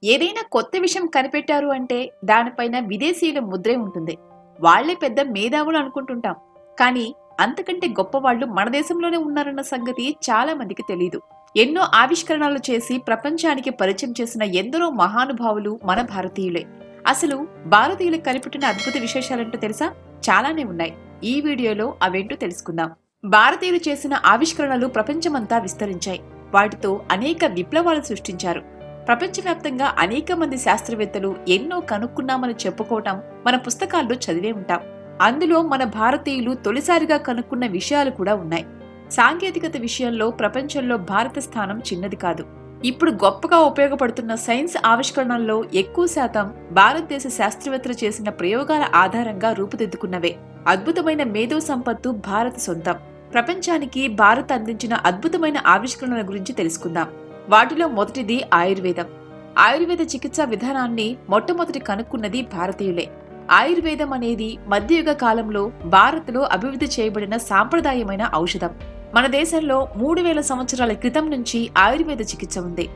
ఏదైనా కొత్త విషయం కనిపెట్టారు అంటే దానిపైన విదేశీయుల ముద్రే ఉంటుంది. వాళ్లే పెద్ద మేధావులు అనుకుంటుంటాం. కానీ అంతకంటే గొప్పవాళ్లు మన దేశంలోనే ఉన్నారన్న సంగతి చాలా మందికి తెలీదు. ఎన్నో ఆవిష్కరణలు చేసి ప్రపంచానికి పరిచయం చేసిన ఎందరో మహానుభావులు మన భారతీయులే. అసలు భారతీయులు కనిపెట్టిన అద్భుత విశేషాలంటూ తెలుసా? చాలానే ఉన్నాయి. ఈ వీడియోలో అవేంటో తెలుసుకుందాం. భారతీయులు చేసిన ఆవిష్కరణలు ప్రపంచమంతా విస్తరించాయి. వాటితో అనేక విప్లవాలు సృష్టించారు. ప్రపంచవ్యాప్తంగా అనేక మంది శాస్త్రవేత్తలు ఎన్నో కనుక్కున్నామని చెప్పుకోవటం మన పుస్తకాల్లో చదివే ఉంటాం. అందులో మన భారతీయులు తొలిసారిగా కనుక్కున్న విషయాలు కూడా ఉన్నాయి. సాంకేతికత విషయంలో ప్రపంచంలో భారత స్థానం చిన్నది కాదు. ఇప్పుడు గొప్పగా ఉపయోగపడుతున్న సైన్స్ ఆవిష్కరణల్లో ఎక్కువ శాతం భారతదేశ శాస్త్రవేత్తలు చేసిన ప్రయోగాల ఆధారంగా రూపుదిద్దుకున్నవే. అద్భుతమైన మేధో సంపత్తు భారత సొంతం. ప్రపంచానికి భారత్ అందించిన అద్భుతమైన ఆవిష్కరణల గురించి తెలుసుకుందాం. వాటిలో మొదటిది ఆయుర్వేదం. ఆయుర్వేద చికిత్సా విధానాన్ని మొట్టమొదటి కనుక్కున్నది భారతీయులే. ఆయుర్వేదం అనేది మధ్యయుగ కాలంలో భారత్లో అభివృద్ధి చేయబడిన సాంప్రదాయమైన ఔషధం. మన దేశంలో 3000 సంవత్సరాల క్రితం నుంచి ఆయుర్వేద చికిత్స ఉంది.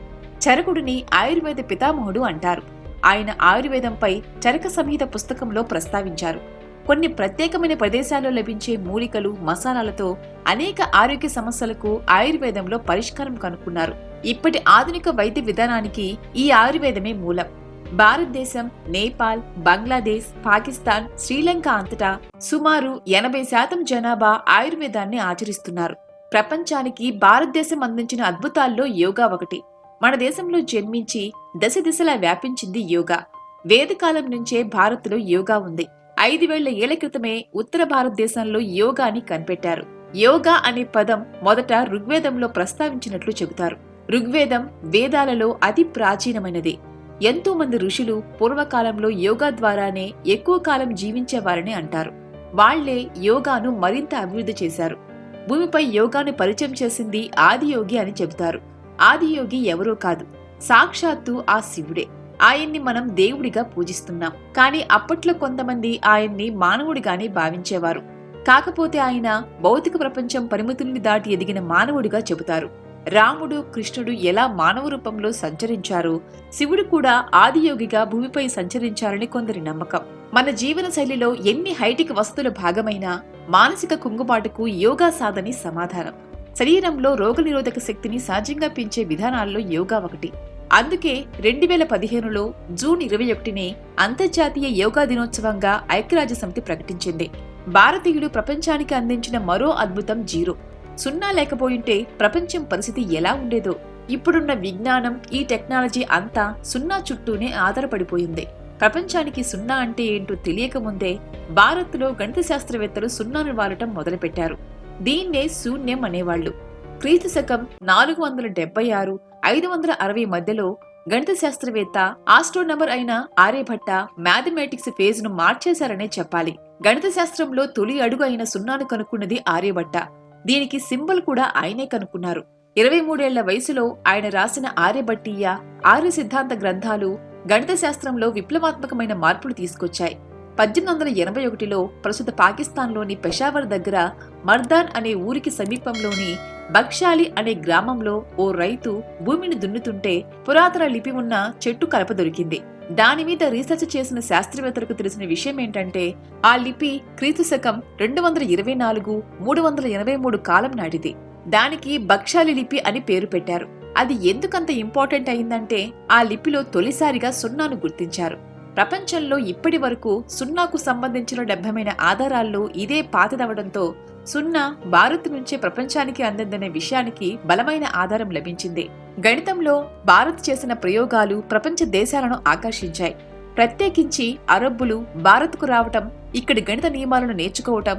చరకుడిని ఆయుర్వేద పితామహుడు అంటారు. ఆయన ఆయుర్వేదంపై చరక సంహిత పుస్తకంలో ప్రస్తావించారు. కొన్ని ప్రత్యేకమైన ప్రదేశాల్లో లభించే మూలికలు, మసాలాలతో అనేక ఆరోగ్య సమస్యలకు ఆయుర్వేదంలో పరిష్కారం కనుక్కున్నారు. ఇప్పటి ఆధునిక వైద్య విధానానికి ఈ ఆయుర్వేదమే మూలం. భారతదేశం, నేపాల్, బంగ్లాదేశ్, పాకిస్తాన్, శ్రీలంక అంతటా సుమారు 80% జనాభా ఆయుర్వేదాన్ని ఆచరిస్తున్నారు. ప్రపంచానికి భారతదేశం అందించిన అద్భుతాల్లో యోగా ఒకటి. మన దేశంలో జన్మించి దశ దిశలా వ్యాపించింది యోగా. వేదకాలం నుంచే భారత్లో యోగా ఉంది. 5000 ఏళ్ల క్రితమే ఉత్తర భారతదేశంలో యోగాని కనిపెట్టారు. యోగా అనే పదం మొదట ఋగ్వేదంలో ప్రస్తావించినట్లు చెబుతారు. ఋగ్వేదం వేదాలలో అతి ప్రాచీనమైనది. ఎంతో మంది ఋషులు పూర్వకాలంలో యోగా ద్వారానే ఎక్కువ కాలం జీవించేవారని అంటారు. వాళ్లే యోగాను మరింత అభివృద్ధి చేశారు. భూమిపై యోగాను పరిచయం చేసింది ఆదియోగి అని చెబుతారు. ఆదియోగి ఎవరో కాదు, సాక్షాత్తు ఆ శివుడే. ఆయన్ని మనం దేవుడిగా పూజిస్తున్నాం. కానీ అప్పట్లో కొంతమంది ఆయన్ని మానవుడిగానే భావించేవారు. కాకపోతే ఆయన భౌతిక ప్రపంచం పరిమితుల్ని దాటి ఎదిగిన మానవుడిగా చెబుతారు. రాముడు, కృష్ణుడు ఎలా మానవ రూపంలో సంచరించారో శివుడు కూడా ఆదియోగిగా భూమిపై సంచరించారని కొందరి నమ్మకం. మన జీవన శైలిలో ఎన్ని హైటెక్ వసతుల భాగమైనా మానసిక కుంగుబాటుకు యోగా సాధని సమాధానం. శరీరంలో రోగనిరోధక శక్తిని సహజంగా పెంచే విధానాల్లో యోగా ఒకటి. అందుకే 2015లో జూన్ 21ని అంతర్జాతీయ యోగా దినోత్సవంగా ఐక్యరాజ్యసమితి ప్రకటించింది. భారతీయులు ప్రపంచానికి అందించిన మరో అద్భుతం జీరో. సున్నా లేకపోయింటే ప్రపంచం పరిస్థితి ఎలా ఉండేదో. ఇప్పుడున్న విజ్ఞానం, ఈ టెక్నాలజీ అంతా సున్నా చుట్టూనే ఆధారపడిపోయింది. ప్రపంచానికి సున్నా అంటే ఏంటో తెలియకముందే భారత్లో గణిత శాస్త్రవేత్తలు సున్నాను వాడటం మొదలుపెట్టారు. దీన్నే శూన్యం అనేవాళ్లు. క్రీస్తు శకం 476, 560 మధ్యలో గణిత శాస్త్రవేత్త, ఆస్ట్రోనమర్ అయిన ఆర్యభట్ట మ్యాథమెటిక్స్ ఫేజ్ ను మార్చేశారనే చెప్పాలి. గణిత శాస్త్రంలో తొలి అడుగు అయిన సున్నాను కనుక్కున్నది ఆర్యభట్ట. దీనికి సింబల్ కూడా ఆయనే కనుక్కున్నారు. 23 ఏళ్ల వయసులో ఆయన రాసిన ఆర్యభట్టీయ, ఆర్య సిద్ధాంత గ్రంథాలు గణిత శాస్త్రంలో విప్లవాత్మకమైన మార్పులు తీసుకొచ్చాయి. 1881లో ప్రస్తుత పాకిస్తాన్లోని పెషావర్ దగ్గర మర్దాన్ అనే ఊరికి సమీపంలోని బక్షాలి అనే గ్రామంలో ఓ రైతు భూమిని దున్నుతుంటే పురాతన లిపి ఉన్న చెట్టు కలప దొరికింది. దానిమీద రీసెర్చ్ చేసిన శాస్త్రవేత్తలకు తెలిసిన విషయం ఏంటంటే ఆ లిపి క్రీస్తు శకం 224, 383 కాలం నాటిది. దానికి బక్షాలి లిపి అని పేరు పెట్టారు. అది ఎందుకంత ఇంపార్టెంట్ అయిందంటే ఆ లిపిలో తొలిసారిగా సున్నాను గుర్తించారు. ప్రపంచంలో ఇప్పటి వరకు సున్నాకు సంబంధించిన లభ్యమైన ఆధారాల్లో ఇదే పాతదవడంతో సున్నా భారత్ నుంచే ప్రపంచానికి అందిందనే విషయానికి బలమైన ఆధారం లభించింది. గణితంలో భారత్ చేసిన ప్రయోగాలు ప్రపంచ దేశాలను ఆకర్షించాయి. ప్రత్యేకించి అరబ్బులు భారత్కు రావటం, ఇక్కడి గణిత నియమాలను నేర్చుకోవటం,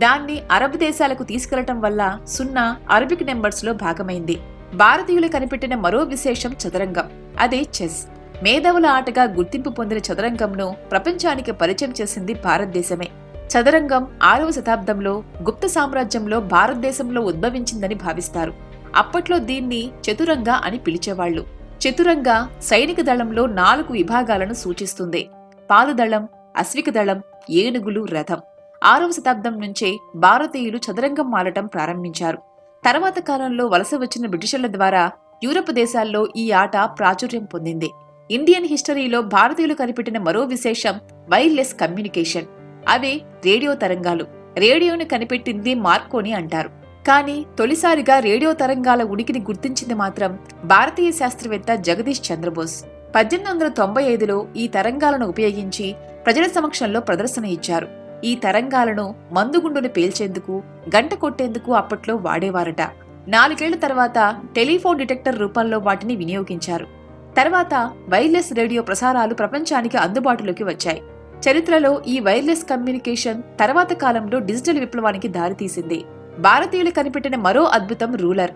దాన్ని అరబ్ దేశాలకు తీసుకెళ్లటం వల్ల సున్నా అరబిక్ నెంబర్స్ లో భాగమైంది. భారతీయులు కనిపెట్టిన మరో విశేషం చదరంగం. అదే చెస్. మేధావుల ఆటగా గుర్తింపు పొందిన చదరంగంను ప్రపంచానికి పరిచయం చేసింది భారతదేశమే. చదరంగం 6వ శతాబ్దంలో గుప్త సామ్రాజ్యంలో భారతదేశంలో ఉద్భవించిందని భావిస్తారు. అప్పట్లో దీన్ని చతురంగ అని పిలిచేవాళ్లు. చతురంగ సైనిక దళంలో 4 విభాగాలను సూచిస్తుంది: పాదదళం, అశ్విక దళం, ఏనుగులు, రథం. 6వ శతాబ్దం నుంచే భారతీయులు చదరంగం ఆడటం ప్రారంభించారు. తర్వాత కాలంలో వలస వచ్చిన బ్రిటిషర్ల ద్వారా యూరప్ దేశాల్లో ఈ ఆట ప్రాచుర్యం పొందింది. ఇండియన్ హిస్టరీలో భారతీయులు కనిపెట్టిన మరో విశేషం వైర్లెస్ కమ్యూనికేషన్. అవే రేడియో తరంగాలు. రేడియోని కనిపెట్టింది మార్కోని అంటారు. కానీ తొలిసారిగా రేడియో తరంగాల ఉనికిని గుర్తించింది మాత్రం భారతీయ శాస్త్రవేత్త జగదీష్ చంద్రబోస్. 1895లో ఈ తరంగాలను ఉపయోగించి ప్రజల సమక్షంలో ప్రదర్శన ఇచ్చారు. ఈ తరంగాలను మందుగుండును పేల్చేందుకు, గంట కొట్టేందుకు అప్పట్లో వాడేవారట. 4 ఏళ్ల తర్వాత టెలిఫోన్ డిటెక్టర్ రూపంలో వాటిని వినియోగించారు. తర్వాత వైర్లెస్ రేడియో ప్రసారాలు ప్రపంచానికి అందుబాటులోకి వచ్చాయి. చరిత్రలో ఈ వైర్లెస్ కమ్యూనికేషన్ తర్వాత కాలంలో డిజిటల్ విప్లవానికి దారితీసింది. భారతీయులు కనిపెట్టిన మరో అద్భుతం రూలర్.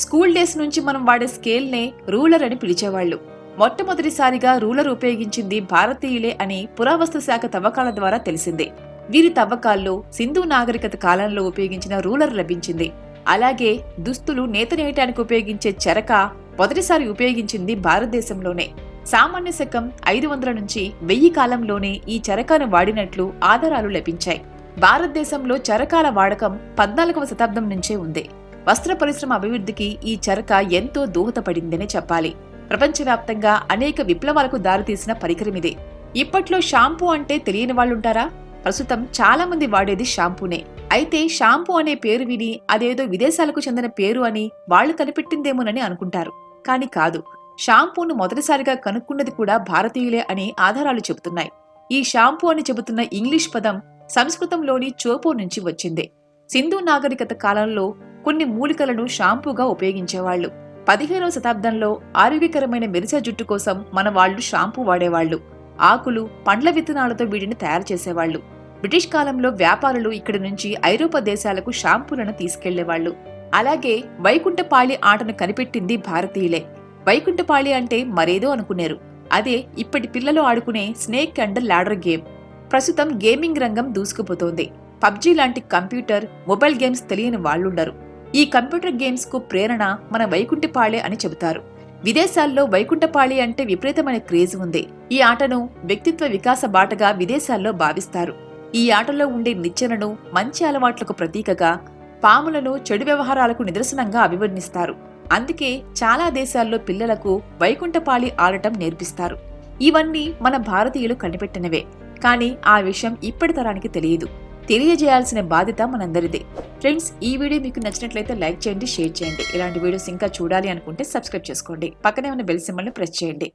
స్కూల్ డేస్ నుంచి మనం వాడే స్కేల్నే రూలర్ అని పిలిచేవాళ్లు. మొట్టమొదటిసారిగా రూలర్ ఉపయోగించింది భారతీయులే అని పురావస్తు శాఖ తవ్వకాల ద్వారా తెలిసిందే. వీరి తవ్వకాల్లో సింధు నాగరికత కాలంలో ఉపయోగించిన రూలర్ లభించింది. అలాగే దుస్తులు నేత నేయటానికి ఉపయోగించే చెరక మొదటిసారి ఉపయోగించింది భారతదేశంలోనే. సామాన్య శకం 500 నుంచి 1000 కాలంలోనే ఈ చరకాను వాడినట్లు ఆధారాలు లభించాయి. భారతదేశంలో చరకాల వాడకం 14వ శతాబ్దం నుంచే ఉంది. వస్త్ర పరిశ్రమ అభివృద్ధికి ఈ చరక ఎంతో దోహదపడిందనే చెప్పాలి. ప్రపంచవ్యాప్తంగా అనేక విప్లవాలకు దారితీసిన పరికరమిదే. ఇప్పట్లో షాంపూ అంటే తెలియని వాళ్ళుంటారా? ప్రస్తుతం చాలా మంది వాడేది షాంపూనే. అయితే షాంపూ అనే పేరు విని అదేదో విదేశాలకు చెందిన పేరు అని వాళ్లు కనిపెట్టిందేమోనని అనుకుంటారు. కాని కాదు. షాంపూను మొదటిసారిగా కనుక్కున్నది కూడా భారతీయులే అని ఆధారాలు చెబుతున్నాయి. ఈ షాంపూ అని చెబుతున్న ఇంగ్లీష్ పదం సంస్కృతంలోని చోపో నుంచి వచ్చింది. సింధు నాగరికత కాలంలో కొన్ని మూలికలను షాంపూగా ఉపయోగించేవాళ్లు. 15వ శతాబ్దంలో ఆరోగ్యకరమైన మెరిసే జుట్టు కోసం మన వాళ్లు షాంపూ వాడేవాళ్లు. ఆకులు, పండ్ల విత్తనాలతో వీటిని తయారు చేసేవాళ్లు. బ్రిటిష్ కాలంలో వ్యాపారులు ఇక్కడి నుంచి ఐరోపా దేశాలకు షాంపూలను తీసుకెళ్లేవాళ్లు. అలాగే వైకుంఠపాళి ఆటను కనిపెట్టింది భారతీయులే. వైకుంఠపాళి అంటే మరేదో అనుకునేరు. అదే ఇప్పటి పిల్లలు ఆడుకునే స్నేక్ అండ్ ల్యాడర్ గేమ్. ప్రస్తుతం గేమింగ్ రంగం దూసుకుపోతోంది. పబ్జీ లాంటి కంప్యూటర్, మొబైల్ గేమ్స్ తెలియని వాళ్లుండరు. ఈ కంప్యూటర్ గేమ్స్ కు ప్రేరణ మన వైకుంఠపాళి అని చెబుతారు. విదేశాల్లో వైకుంఠపాళి అంటే విపరీతమైన క్రేజ్ ఉంది. ఈ ఆటను వ్యక్తిత్వ వికాస బాటగా విదేశాల్లో భావిస్తారు. ఈ ఆటలో ఉండే నిచ్చెనను మంచి అలవాట్లకు ప్రతీకగా, పాములను చెడు వ్యవహారాలకు నిదర్శనంగా అభివర్ణిస్తారు. అందుకే చాలా దేశాల్లో పిల్లలకు వైకుంఠపాళి ఆడటం నేర్పిస్తారు. ఇవన్నీ మన భారతీయులు కనిపెట్టినవే. కానీ ఆ విషయం ఇప్పటి తరానికి తెలియదు. తెలియజేయాల్సిన బాధ్యత మనందరిదే. ఫ్రెండ్స్, ఈ వీడియో మీకు నచ్చినట్లయితే లైక్ చేయండి, షేర్ చేయండి. ఇలాంటి వీడియోస్ ఇంకా చూడాలి అనుకుంటే సబ్స్క్రైబ్ చేసుకోండి. పక్కనే ఉన్న బెల్ సింబల్ని ప్రెస్ చేయండి.